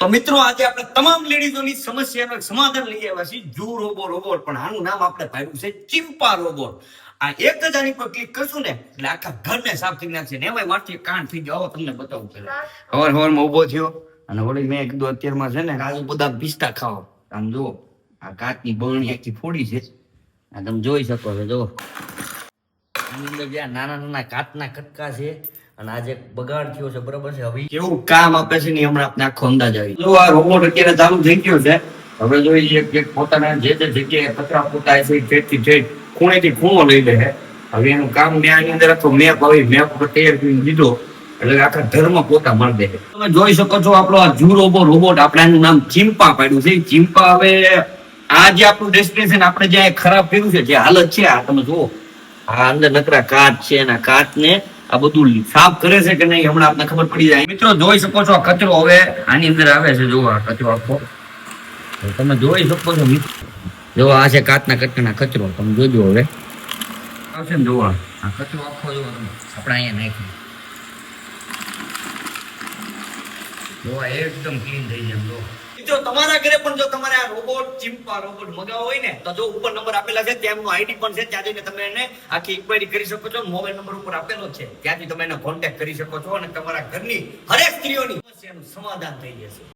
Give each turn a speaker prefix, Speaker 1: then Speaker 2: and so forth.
Speaker 1: તો મિત્રો આજે આપણે તમામ લેડીઝોની સમસ્યાનું સમાધાન લઈ આવ્યા છીએ જુ રોબોટ, પણ આનું નામ આપણે પાડ્યું છે ચિંપા રોબોટ. આ એક જ આની પર ક્લિક કરશું ને એટલે આખા ઘરને સાફ કરી નાખશે ને એમાંય મારથી કાન થઈ ગયો. તમને બતાવું પેલા હવારમાં ઉભો થયો અને વળી મેં કીધું અત્યારમાં છે ને કાજુ બદામ પિસ્તા ખાઓ. આમ જુઓ આ કાચની બરણી આખી ફોડી છે, આ તમે જોઈ શકો છો. જો આની અંદર જે નાના નાના કાચના કટકા છે અને આજે બગાડ થયો છે, બરાબર છે. હવે કેવું કામ આપે છે ને હમણાં આપણે આખો અંદાજ આવી. જો આ રોબોટ અત્યારે ચાલુ થઈ ગયો છે. હવે જો એક પોતાના જે જગ્યાએ કચરા પોતાય છે જેથી જે ખૂણેથી ખૂણો લઈ લે. હવે એનું કામ મેં આની અંદર આખો મેપ આવી મેપ તૈયાર કરી દીધો એટલે આખા ઘરમાં પોતા મારી દે. તમે જોઈ શકો છો આપણો આ જુ રોબોટ આપણે આનું નામ ચિંપા પાડ્યું છે. ચિંપા હવે આ જે આપણું ડેસ્ટિનેશન આપણે જ્યાં ખરાબ કર્યું છે જે હાલત છે આ તમે જુઓ. આ અંદર નકરા કાચ છે અને કાચ ને આ બધું સાફ કરે છે કે નહીં હમણાં આપને ખબર પડી જાય. મિત્રો જોઈ શકો છો આ કચરો હવે આની અંદર આવે છે. જો આ કચરો આખો તમે જોઈ શકો છો. જો આ છે કાચના કટકાના કચરો, તમે જોજો હવે આવશે ને. જોવા આ કચરો આખો જો આપણે અહીંયા નાખી જોવા એકદમ ક્લીન થઈ જાય. જો મિત્રો તમારા ઘરે પણ જો તમારે આ રોબોટ ચિંપા રોબોટ મગાવવો હોય ને તો જો ઉપર નંબર આપેલા છે તેમનો આઈડી પણ છે, ત્યાં જઈને તમે એને આખી ઇન્ક્વાયરી કરી શકો છો. મોબાઈલ નંબર ઉપર આપેલો છે, ત્યાંથી તમે એને કોન્ટેક્ટ કરી શકો છો અને તમારા ઘરની હરેક સ્ત્રીઓની સમસ્યાનું સમાધાન થઈ જશે.